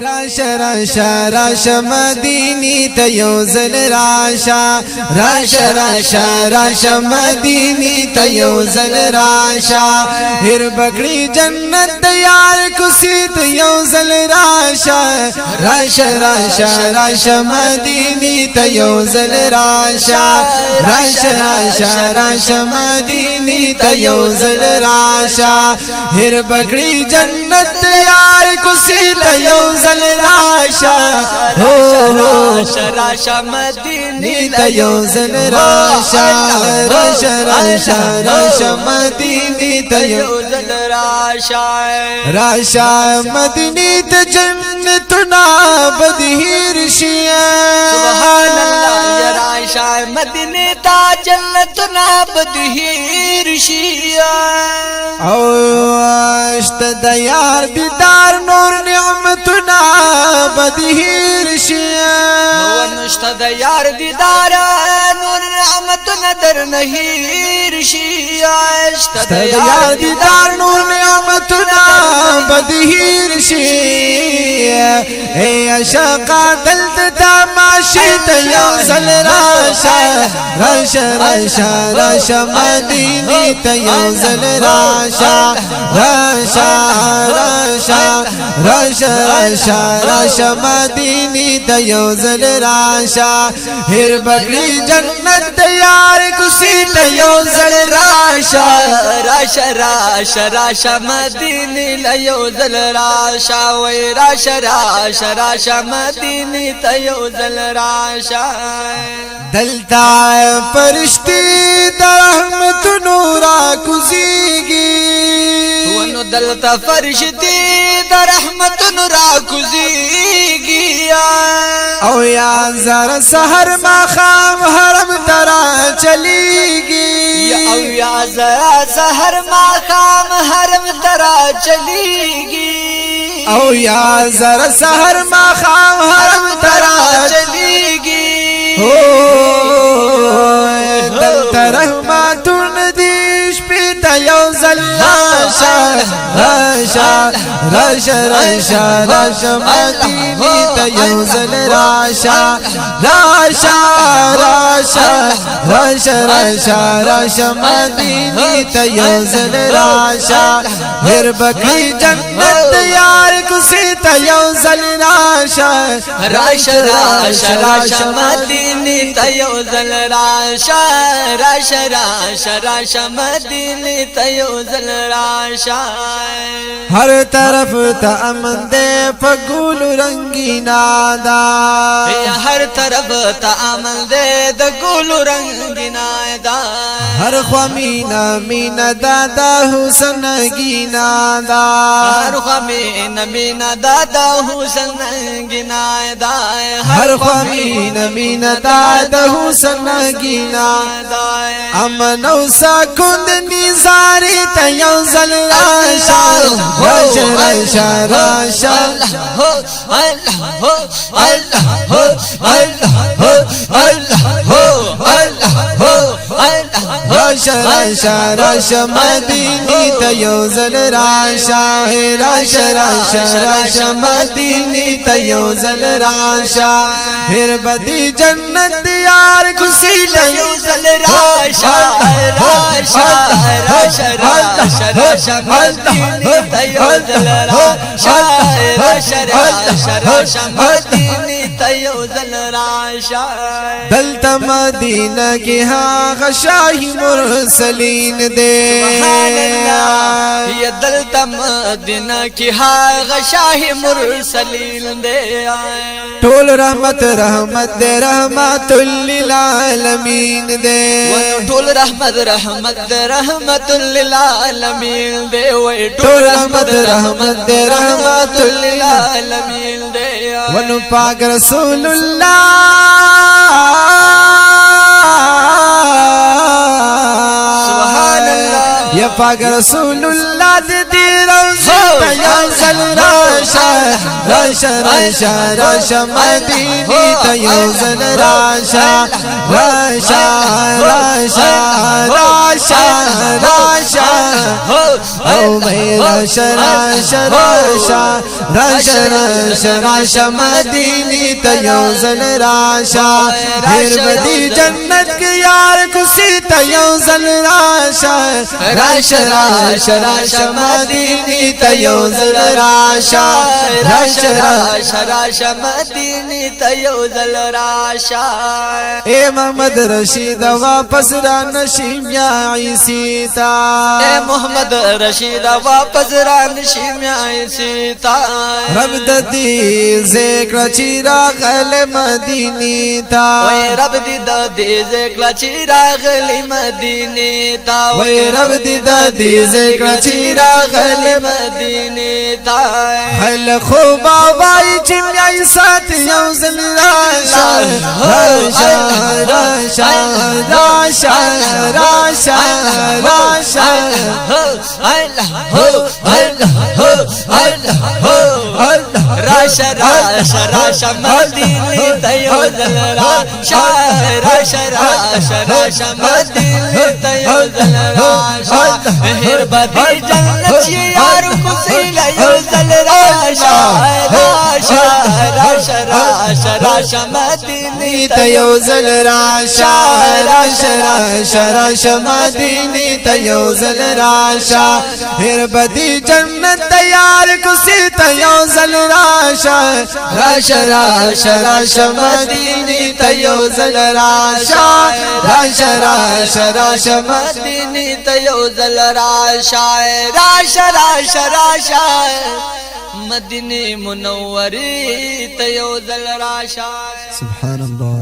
راشا راشا راشا مدینی تا یوزل راشا راشا راشا راشا مدینی تا یوزل راشا هر بکڑی جنت یار کسی تا یوزل راشا راشا راشا راشا مدینی تا یوزل راشا راشا راشا راشا مدینی تا یوزل راشا هر بکڑی جنت یار کسی تا یوزل راشا راشا راشا مدینی تا یوزل راشا راشا راشا راشا مدینی تا یوزل راشا راشا مدینی تا جنتنا بدهیر شیا سبحان اللہ یا راشا مدینی تا جنتنا بدهیر شیا او اشت دا یار دیدار نور نعمتنا بدهیر شیا ونشت دا یار دیدار نور نعمتنا در نهیر شیا اشت دا یار دیدار نور نعمتنا بدهیر شیا اے عشقا دلت تماشی تا یوزل راشا راشا راشا راشا مدینی تا یوزل راشا راشا راشا راشا راشا راشا مدینی تا یوزل راشا ہر بکری جنت یار کسی تا یوزل راشا راشا راشا راشا مدینی لیوزل راشا وی راشا راشا راشا مدینی تیوزل راشا دلتا فرشتی در رحمت نورا کزیگی ونو دلتا فرشتی در رحمت نورا کزیگی او یا زر سحر مخام حرم ترا چلیگی او یا زر سحر مخام حرم ترا چلیگی او یا زر سحر مخام حرم ترا چلیگی دلتا رحمتون دیش پیتا یوزل راشا راشا راشا راشا راشا مدینی تا یوزل راشا راشا راشا راشا راشا راشا مدینی تا یوزل راشا ہر بکری جنت یار کسی تا یوزل راشا راشا راشا راشا مدینی تیوزل راشا راشا راشا راشا مدینی تیوزل راشا ہر طرف تا امن دے پگول رنگینا دا ہر طرف تا امن دے د گل رنگینا دا ہر خوامینا مینا دادا حسن گینا دا ہر خوامینا مینا دادا حسن گینا دا ہر خوامینا مینا دادا حسن گینا امن او سکون نیزاری تا یوزل راشا راشا راشا راشا راشا راشا راشا مدینی تا یوزل راشا راشا راشا راشا مدینی تا یوزل راشا ہر بدی جنت یار کسی تا یوزل راشا راشا راشا راشا راشا مدینی تیوزل راشا راشا راشا راشا مدینی تیوزل راشا دلتا مدینہ کی ہاں غشاہی مرسلین دے یہ دلتا مدینہ کی ہاں غشاہی مرسلین دے ٹول رحمت رحمت دے رحمت للعالمین دے ٹول رحمت رحمت دے رحمت للعالمین دے ٹول رحمت رحمت دے رحمت للعالمین دے ونو پاک رسول اللہ سبحان اللہ یا پاک رسول اللہ دی روزہ یوزل راشا راشا راشا راشا مدینی تا یوزل راشا راشا راشا راشا راشا او می راشا راشا راشا راشا راشا راشا مدینی تا یوزل راشا پھر بدی جنت کی یار کسی تا یوزل راشا راشا راشا راشا مدینی تا یوزل راشا راشا راشا راشا مدینی تا یوزل راشا اے محمد رشید واپس را نشیم یا عیسی تا اے محمد رشید واپس را نشیم یا عیسی تا رب ددی ذکر چیرا خل مدینی تا وی رب دی ذکر چیرا خل مدینی تا وی رب دی ذکر چیرا خل مدینی تا خل خوبا بائی چمیائی ساتھ یوزل راشا راشا راشا راشا راشا راشا راشا راشا راشا مدینی تا یوزل راشا راشا راشا راشا مدینی تا یوزل راشا مہر بدی جنت یار کسی یوزل راشا راشا راشا راشا راشا مدینی تا یوزل راشا راشا راشا راشا مدینی تا یوزل راشا پھر بدی جنت تیار کسی تا یوزل راشا راشا راشا راشا مدینی تا یوزل راشا راشا راشا راشا مدینی تا یوزل راشا راشا راشا راشا مدینی منوری تا یوزل راشا سبحان الله